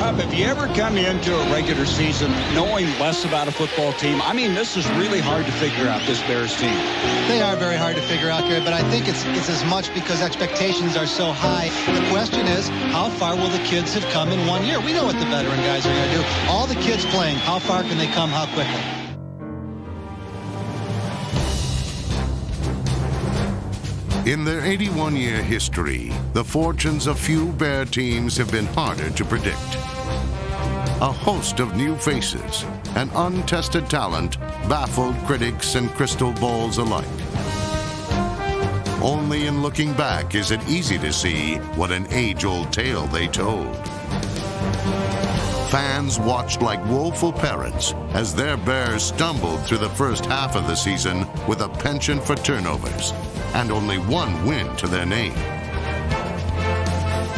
Cub, have you ever come into a regular season knowing less about a football team? I mean, this is really hard to figure out, this Bears team. They are very hard to figure out, Gary, but I think it's as much because expectations are so high. The question is, how far will the kids have come in 1 year? We know what the veteran guys are going to do. All the kids playing, how far can they come, how quickly? In their 81-year history, the fortunes of few Bear teams have been harder to predict. A host of new faces and untested talent baffled critics and crystal balls alike. Only in looking back is it easy to see what an age-old tale they told. Fans watched like woeful parents as their Bears stumbled through the first half of the season with a penchant for turnovers and only one win to their name.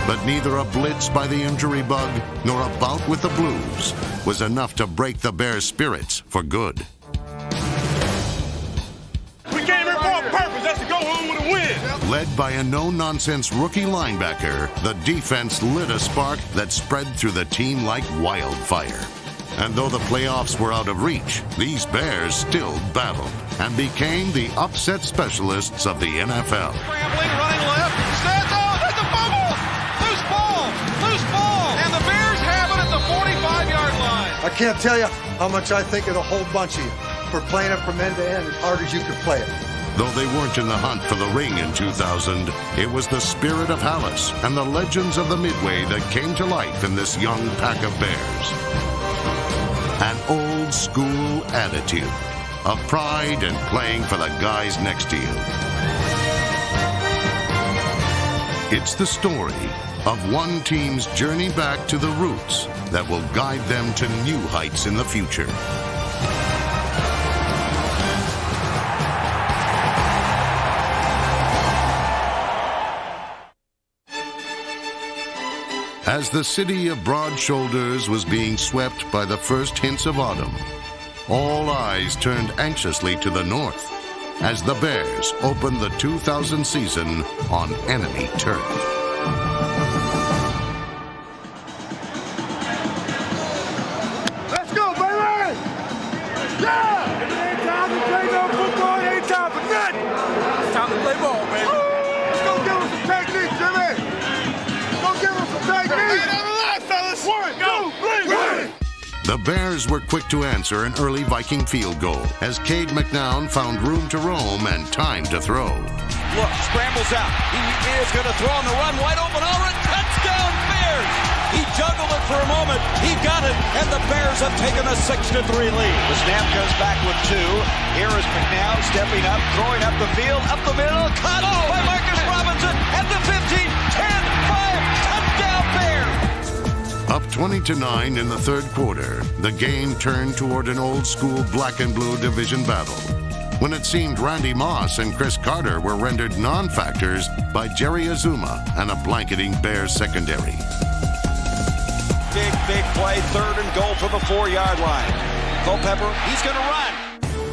But neither a blitz by the injury bug nor a bout with the Blues was enough to break the Bears' spirits for good. We came here for a purpose, that's to go home with a win. Led by a no-nonsense rookie linebacker, the defense lit a spark that spread through the team like wildfire. And though the playoffs were out of reach, these Bears still battled and became the upset specialists of the NFL. Scrambling, running left, stands on, that's a fumble! Loose ball! And the Bears have it at the 45-yard line. I can't tell you how much I think of the whole bunch of you for playing it from end to end as hard as you could play it. Though they weren't in the hunt for the ring in 2000, it was the spirit of Hallis and the legends of the Midway that came to life in this young pack of Bears. An old school attitude of pride in playing for the guys next to you. It's the story of one team's journey back to the roots that will guide them to new heights in the future. As the city of broad shoulders was being swept by the first hints of autumn, all eyes turned anxiously to the north as the Bears opened the 2000 season on enemy turf. Let's go, baby! Yeah! If it ain't time to play no football, it ain't time for nothing! It's time to play ball, baby. Let's go give us some technique, Jimmy! Go give us some technique! Hey, on the line, fellas! 1, 2, 3, 1! The Bears were quick to answer an early Viking field goal as Cade McNown found room to roam and time to throw. Look, scrambles out. He is going to throw on the run, wide open, Ulrich, touchdown Bears! He juggled it for a moment, he got it, and the Bears have taken a 6-3 lead. The snap goes back with 2. Here is McNown stepping up, throwing up the field, up the middle, caught by Marcus Robinson at the 15, 10, 5, touchdown Bears! Up 20-9 in the third quarter, the game turned toward an old-school black and blue division battle, when it seemed Randy Moss and Chris Carter were rendered non-factors by Jerry Azuma and a blanketing Bears secondary. Big play, 3rd and goal from the 4-yard line. Culpepper, he's going to run.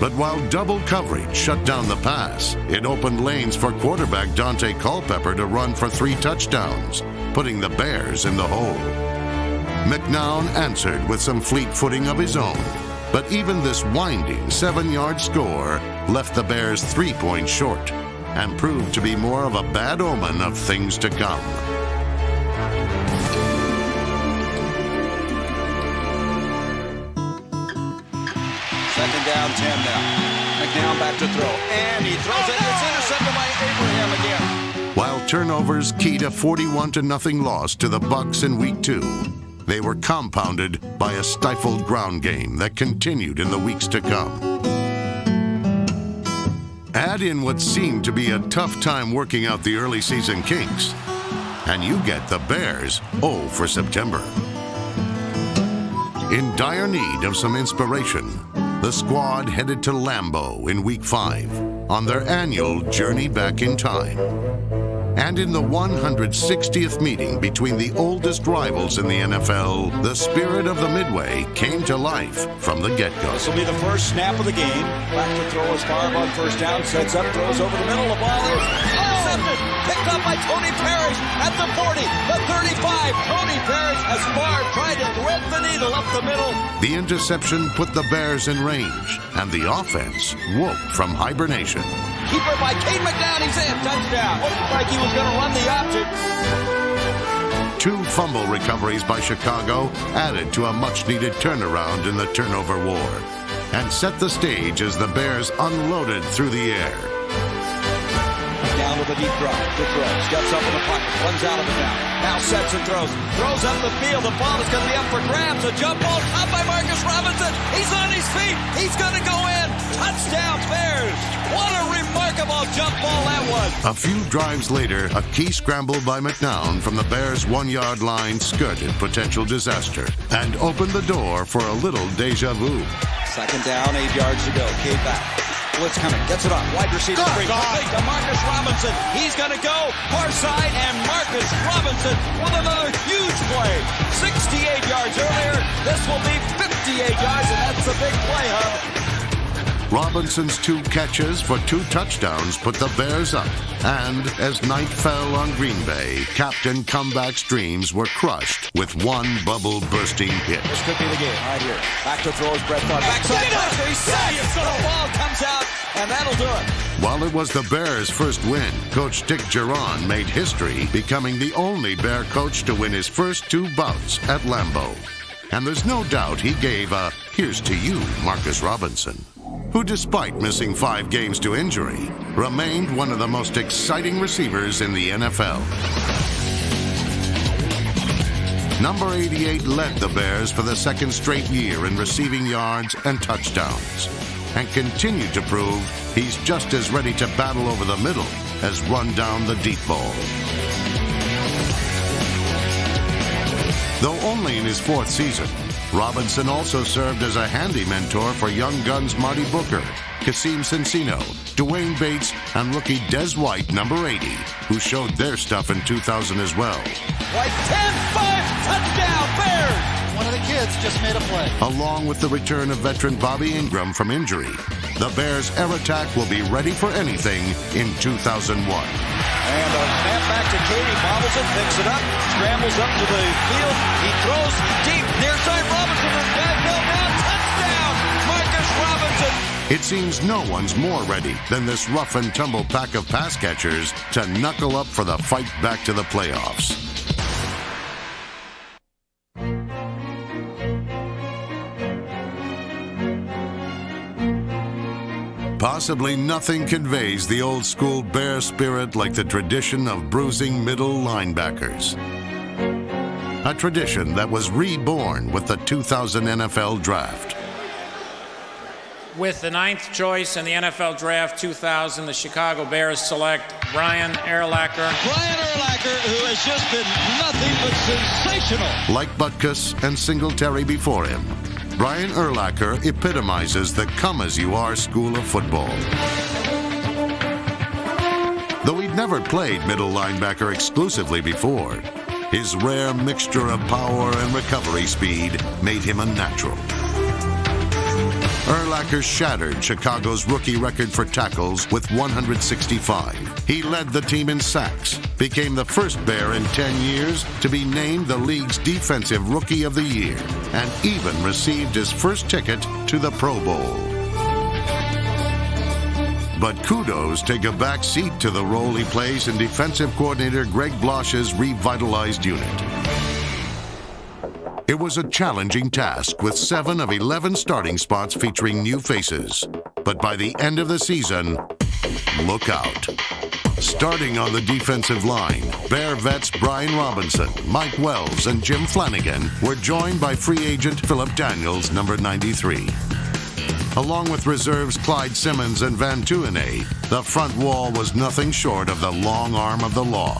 But while double coverage shut down the pass, it opened lanes for quarterback Dante Culpepper to run for 3 touchdowns, putting the Bears in the hole. McNown answered with some fleet footing of his own, but even this winding 7-yard score left the Bears 3 points short and proved to be more of a bad omen of things to come. Second down, 10 now. McNown back to throw, and he throws it. It's intercepted by Abraham again. While turnovers keyed a 41-0 loss to the Bucs in Week 2, they were compounded by a stifled ground game that continued in the weeks to come. Add in what seemed to be a tough time working out the early season kinks, and you get the Bears 0 for September. In dire need of some inspiration, the squad headed to Lambeau in Week 5 on their annual journey back in time. And in the 160th meeting between the oldest rivals in the NFL, the spirit of the Midway came to life from the get-go. This will be the first snap of the game. Back to throw as Favre on first down, sets up, throws over the middle. The ball is intercepted, picked up by Tony Parrish at the 40, the 35. Tony Parrish has Favre tried to ladle up the middle. The interception put the Bears in range, and the offense woke from hibernation. Keeper by Kate McNown. He's in. Touchdown. Looked like he was going to run the option. 2 fumble recoveries by Chicago added to a much-needed turnaround in the turnover war and set the stage as the Bears unloaded through the air. Down with a deep drop. Good throw. Steps up in the pocket. Runs out of it now. Now sets and throws. Throws up the field. The ball is going to be up for grabs. A jump ball caught by Marcus Robinson. He's on his feet. He's going to go in. Touchdown, Bears. What a remarkable jump ball that was. A few drives later, a key scramble by McNown from the Bears' 1-yard line skirted potential disaster and opened the door for a little deja vu. Second down, 8 yards to go. Cade back. Blitz coming. Gets it off. Wide receiver. Complete to Marcus Robinson. He's going to go far side, and Marcus Robinson with another huge play. 68 yards earlier. This will be 58 yards, and that's the big play, Hub. Robinson's 2 catches for 2 touchdowns put the Bears up. And as night fell on Green Bay, Captain Comeback's dreams were crushed with one bubble-bursting hit. This could be the game right here. Back to throws, Brett Favre. Backside pressure, he's sacked. The ball comes out, and that'll do it. While it was the Bears' first win, Coach Dick Geron made history, becoming the only Bear coach to win his first 2 bouts at Lambeau. And there's no doubt he gave a here's to you, Marcus Robinson, who, despite missing 5 games to injury, remained one of the most exciting receivers in the NFL. Number 88 led the Bears for the 2nd straight year in receiving yards and touchdowns, and continued to prove he's just as ready to battle over the middle as run down the deep ball. Though only in his 4th season, Robinson also served as a handy mentor for young guns Marty Booker, Kasim Cincino, Dwayne Bates, and rookie Des White, number 80, who showed their stuff in 2000 as well. White 10-5, touchdown, Bears! One of the kids just made a play. Along with the return of veteran Bobby Ingram from injury, the Bears' air attack will be ready for anything in 2001. And a snap back to Katie, bobbles it, picks it up, scrambles up to the field. He throws deep, near side Robinson, and guy fell down. Touchdown, Marcus Robinson. It seems no one's more ready than this rough and tumble pack of pass catchers to knuckle up for the fight back to the playoffs. Possibly nothing conveys the old-school Bear spirit like the tradition of bruising middle linebackers. A tradition that was reborn with the 2000 NFL Draft. With the 9th choice in the NFL Draft 2000, the Chicago Bears select Brian Urlacher. Brian Urlacher, who has just been nothing but sensational. Like Butkus and Singletary before him, Brian Urlacher epitomizes the come-as-you-are school of football. Though he'd never played middle linebacker exclusively before, his rare mixture of power and recovery speed made him a natural. Urlacher shattered Chicago's rookie record for tackles with 165. He led the team in sacks, became the first Bear in 10 years to be named the league's Defensive Rookie of the Year, and even received his first ticket to the Pro Bowl. But kudos take a back seat to the role he plays in defensive coordinator Greg Blosch's revitalized unit. It was a challenging task with 7 of 11 starting spots featuring new faces. But by the end of the season, look out. Starting on the defensive line, Bear vets Brian Robinson, Mike Wells, and Jim Flanagan were joined by free agent Philip Daniels, number 93. Along with reserves Clyde Simmons and Van Tuene, the front wall was nothing short of the long arm of the law.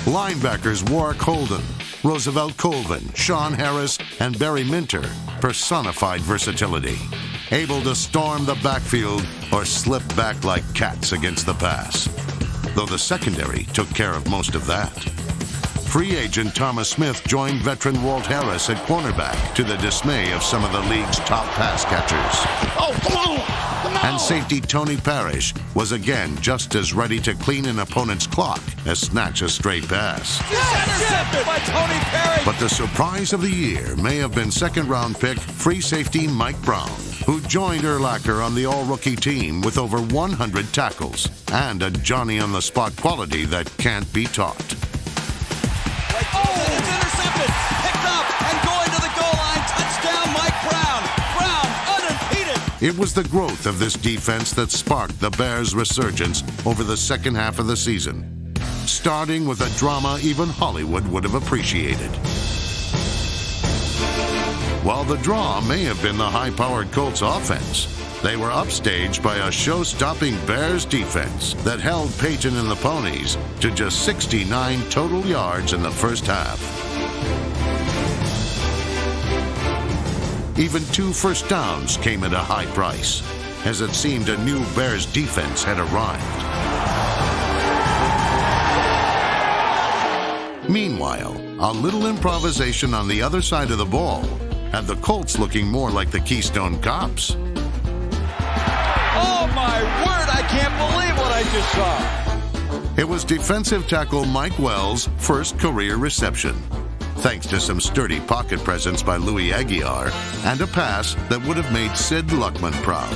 Linebackers Warwick Holden, Roosevelt Colvin, Sean Harris, and Barry Minter personified versatility, able to storm the backfield or slip back like cats against the pass, though the secondary took care of most of that. Free agent Thomas Smith joined veteran Walt Harris at cornerback, to the dismay of some of the league's top pass catchers. Oh, come on! And safety Tony Parrish was again just as ready to clean an opponent's clock as snatch a stray pass. Intercepted by Tony Parrish. But the surprise of the year may have been second-round pick free safety Mike Brown, who joined Urlacher on the all-rookie team with over 100 tackles and a Johnny-on-the-spot quality that can't be taught. Oh, it's intercepted. Picked up and going to the goal line. Touchdown, Mike Brown. Brown, unimpeded. It was the growth of this defense that sparked the Bears' resurgence over the second half of the season, starting with a drama even Hollywood would have appreciated. While the draw may have been the high-powered Colts offense, they were upstaged by a show-stopping Bears defense that held Peyton and the Ponies to just 69 total yards in the first half. Even 2 first downs came at a high price, as it seemed a new Bears defense had arrived. Meanwhile, a little improvisation on the other side of the ball had the Colts looking more like the Keystone Cops. Oh, my word. I can't believe what I just saw. It was defensive tackle Mike Wells' first career reception, thanks to some sturdy pocket presence by Louis Aguiar and a pass that would have made Sid Luckman proud.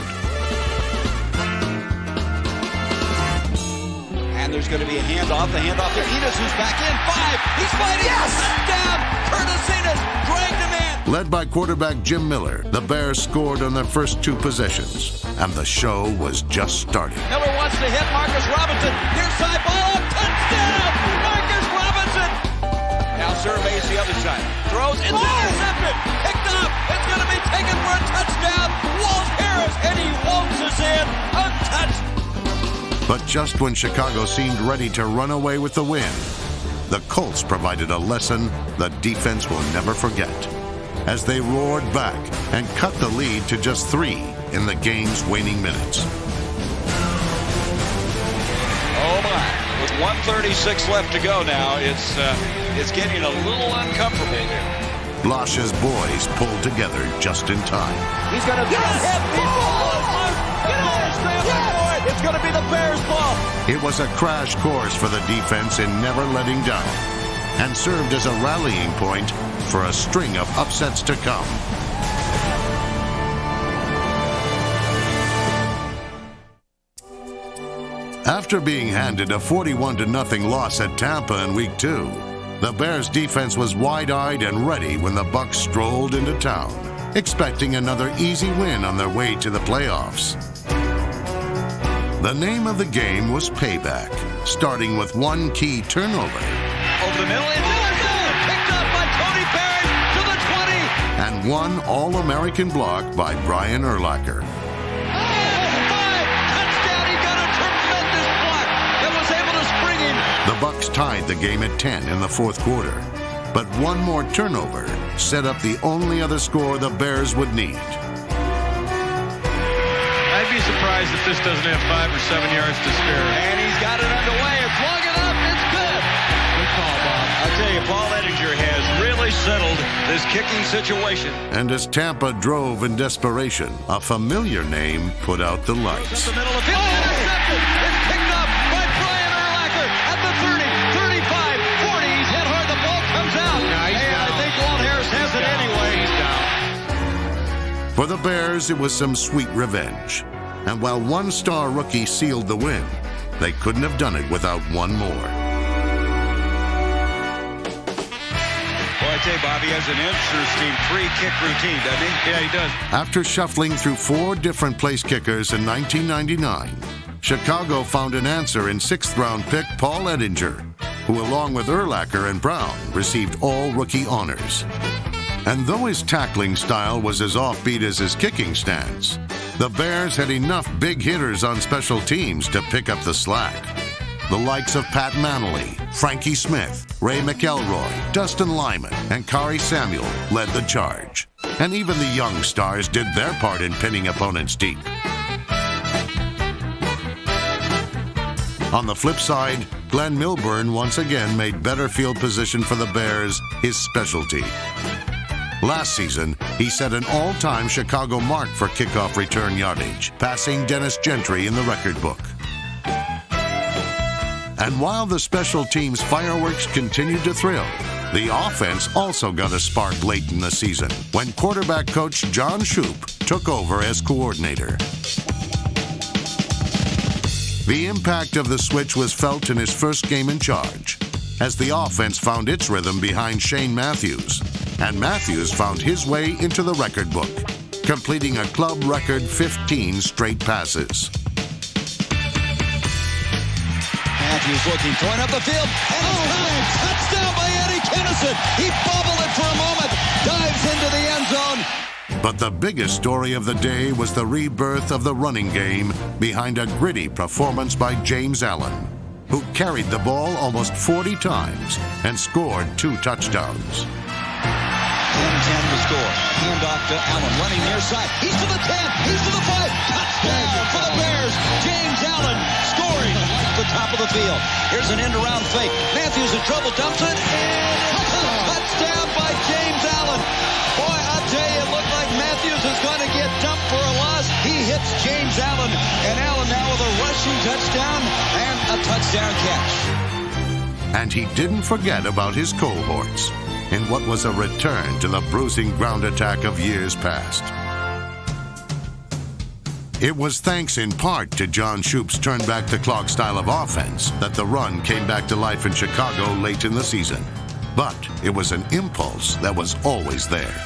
And there's going to be a handoff. The handoff to Enos, who's back in. 5. He's fighting. Yes! Touchdown! Curtis Enos dragged him in. Led by quarterback Jim Miller, the Bears scored on their first 2 possessions, and the show was just starting. Miller wants to hit Marcus Robinson. Near side ball. Touchdown! Marcus Robinson! Now surveys the other side. Throws. It's intercepted. Picked up. It's going to be taken for a touchdown. Walt Harris. And he waltzes in untouched. But just when Chicago seemed ready to run away with the win, the Colts provided a lesson the defense will never forget, as they roared back and cut the lead to just 3 in the game's waning minutes. Oh my! With 1:36 left to go now, it's getting a little uncomfortable here. Blosch's boys pulled together just in time. He's going to hit people. It's going to be the Bears' ball. It was a crash course for the defense in never letting down, and served as a rallying point for a string of upsets to come. After being handed a 41-0 loss at Tampa in Week 2, the Bears' defense was wide-eyed and ready when the Bucs strolled into town, expecting another easy win on their way to the playoffs. The name of the game was payback, starting with one key turnover. Over the middle, picked up by Tony Parrish to the 20. And one All-American block by Brian Urlacher. Touchdown, he got a tremendous block that was able to spring him. The Bucs tied the game at 10 in the fourth quarter, but one more turnover set up the only other score the Bears would need. I'd be surprised if this doesn't have 5 or 7 yards to spare. And he's got it underway. It's long enough. It's good. Good call, Bob. I'll tell you, Paul Ettinger has really settled this kicking situation. And as Tampa drove in desperation, a familiar name put out the lights. Just the middle of the field. Intercepted. It's picked up by Brian Urlacher at the 30, 35, 40. He's hit hard. The ball comes out. Nice. And I think Walt Harris has it anyway. He's down. For the Bears, it was some sweet revenge. And while one-star rookie sealed the win, they couldn't have done it without one more. Boy, I tell you, Bobby has an interesting free-kick routine, doesn't he? Yeah, he does. After shuffling through 4 different place kickers in 1999, Chicago found an answer in 6th-round pick Paul Ettinger, who along with Urlacher and Brown received all rookie honors. And though his tackling style was as offbeat as his kicking stance, the Bears had enough big hitters on special teams to pick up the slack. The likes of Pat Manley, Frankie Smith, Ray McElroy, Dustin Lyman, and Kari Samuel led the charge. And even the young stars did their part in pinning opponents deep. On the flip side, Glenn Milburn once again made better field position for the Bears his specialty. Last season, he set an all-time Chicago mark for kickoff return yardage, passing Dennis Gentry in the record book. And while the special teams fireworks continued to thrill, the offense also got a spark late in the season when quarterback coach John Shoop took over as coordinator. The impact of the switch was felt in his first game in charge, as the offense found its rhythm behind Shane Matthews, and Matthews found his way into the record book, completing a club record 15 straight passes. Matthews looking, throwing up the field, and touchdown by Eddie Kennison. He bobbled it for a moment, dives into the end zone. But the biggest story of the day was the rebirth of the running game behind a gritty performance by James Allen, who carried the ball almost 40 times and scored 2 touchdowns. 10-10 to score. Handoff to Allen, running near side. He's to the 10, he's to the 5. Touchdown for the Bears. James Allen scoring at the top of the field. Here's an end-around fake. Matthews in trouble, dumps it, and it's a touchdown by James Allen. Boy, I'll tell you, it looked like Matthews is going to get dumped for a loss. He hits James Allen, and Allen now with a rushing touchdown and a touchdown catch. And he didn't forget about his cohorts in what was a return to the bruising ground attack of years past. It was thanks in part to John Shoop's turn-back-the-clock style of offense that the run came back to life in Chicago late in the season. But it was an impulse that was always there.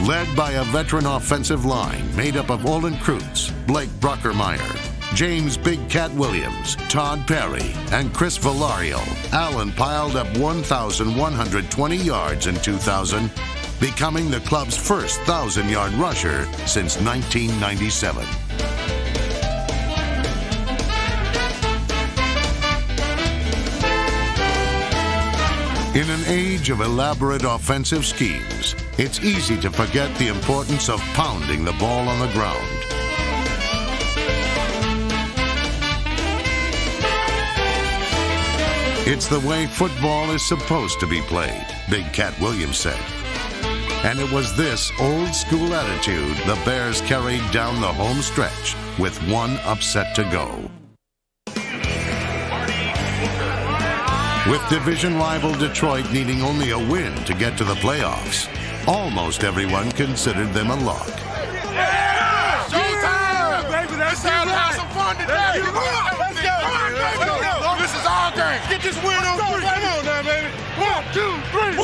Led by a veteran offensive line made up of Olin Kreutz, Blake Bruckermeyer, James Big Cat Williams, Todd Perry, and Chris Valario, Allen piled up 1,120 yards in 2000, becoming the club's first 1,000-yard rusher since 1997. In an age of elaborate offensive schemes, it's easy to forget the importance of pounding the ball on the ground. It's the way football is supposed to be played, Big Cat Williams said. And it was this old-school attitude the Bears carried down the home stretch with one upset to go. With division rival Detroit needing only a win to get to the playoffs, almost everyone considered them a lock. Yeah! Showtime! Baby, that's how to have some fun today! Let's go! This is our game! Get this win on 3! Come on now, baby! 1, 2, 3!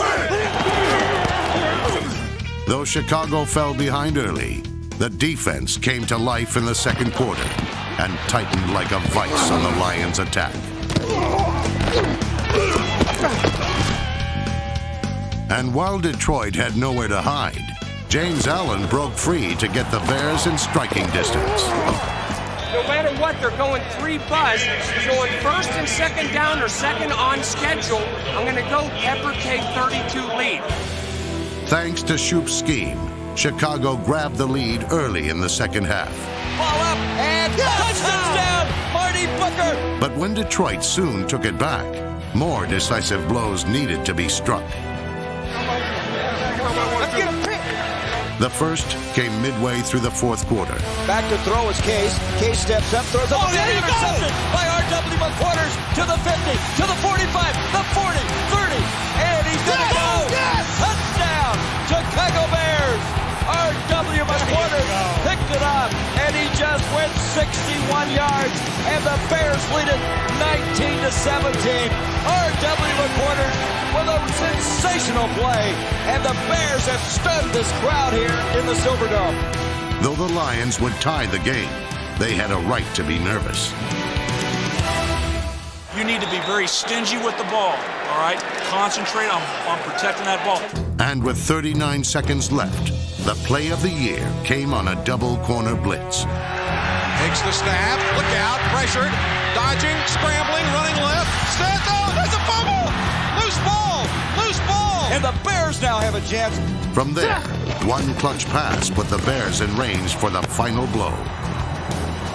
Though Chicago fell behind early, the defense came to life in the second quarter and tightened like a vice on the Lions' attack. And while Detroit had nowhere to hide, James Allen broke free to get the Bears in striking distance. No matter what, they're going 3 buzz. So on first and second down or second on schedule, I'm going to go Pepper Cake 32 lead. Thanks to Shoop's scheme, Chicago grabbed the lead early in the second half. Ball up and touchdown, Marty Booker. But when Detroit soon took it back, more decisive blows needed to be struck. The first came midway through the fourth quarter. Back to throw is Case. Case steps up, throws up. Oh, there you go! By R.W. McQuarters to the 50, to the 45, the 40, 30, and he's gonna go! Touchdown, Chicago Bears! R.W. McQuarters picked it up, and he just went 61 yards, and the Bears lead it 19-17. R.W. McQuarters with a sensational play, and the Bears have stunned this crowd here in the Silverdome. Though the Lions would tie the game, they had a right to be nervous. You need to be very stingy with the ball, all right? Concentrate on protecting that ball. And with 39 seconds left, the play of the year came on a double corner blitz. Takes the snap, look out, pressured, dodging, scrambling, running left, stands out, that's a fumble! Loose ball! And the Bears now have a chance. From there, one clutch pass put the Bears in range for the final blow.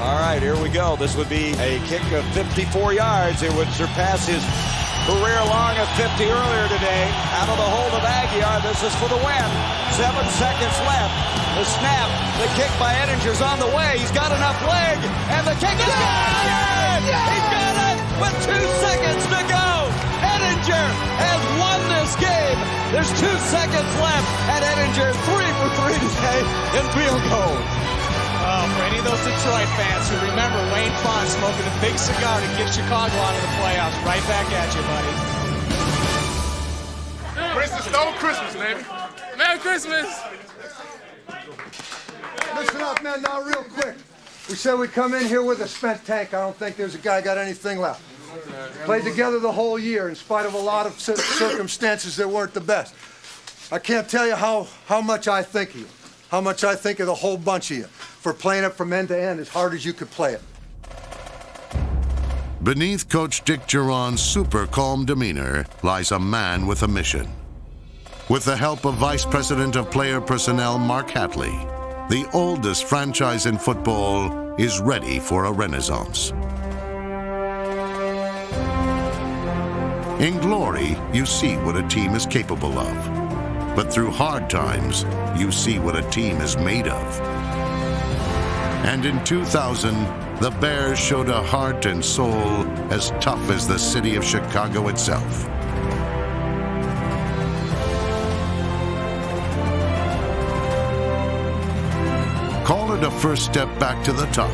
All right, here we go. This would be a kick of 54 yards. It would surpass his Career long of 50 earlier today. Out of the hold of Aguiar. This is for the win. 7 seconds left. The snap. The kick by Ettinger's on the way. He's got enough leg. And the kick is good! He's got it with 2 seconds to go. Ettinger has won this game. There's 2 seconds left. And Ettinger 3 for 3 today in field goal. Oh, for any of those Detroit fans who remember Wayne Fonte smoking a big cigar to get Chicago out of the playoffs, right back at you, buddy. Prince stole Christmas, baby. Merry Christmas! Listen up, man, now real quick. We said we'd come in here with a spent tank. I don't think there's a guy got anything left. Played together the whole year in spite of a lot of circumstances that weren't the best. I can't tell you how much I think of you, how much I think of the whole bunch of you for playing it from end to end as hard as you could play it. Beneath Coach Dick Geron's super calm demeanor lies a man with a mission. With the help of Vice President of Player Personnel Mark Hatley, the oldest franchise in football is ready for a renaissance. In glory, you see what a team is capable of. But through hard times, you see what a team is made of. And in 2000, the Bears showed a heart and soul as tough as the city of Chicago itself. Call it a first step back to the top,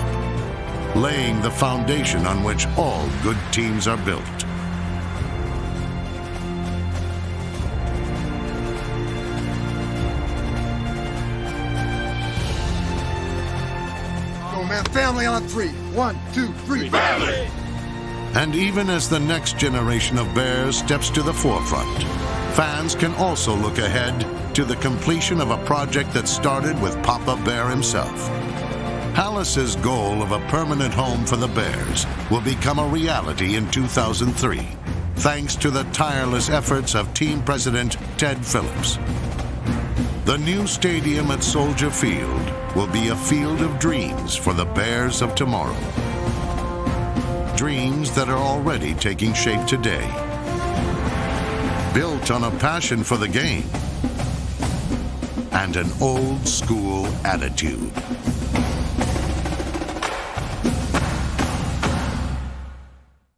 laying the foundation on which all good teams are built. Man, family on 3. 1, 2, 3. Family! And even as the next generation of Bears steps to the forefront, fans can also look ahead to the completion of a project that started with Papa Bear himself. Hallis's goal of a permanent home for the Bears will become a reality in 2003, thanks to the tireless efforts of team president Ted Phillips. The new stadium at Soldier Field will be a field of dreams for the Bears of tomorrow. Dreams that are already taking shape today. Built on a passion for the game and an old school attitude.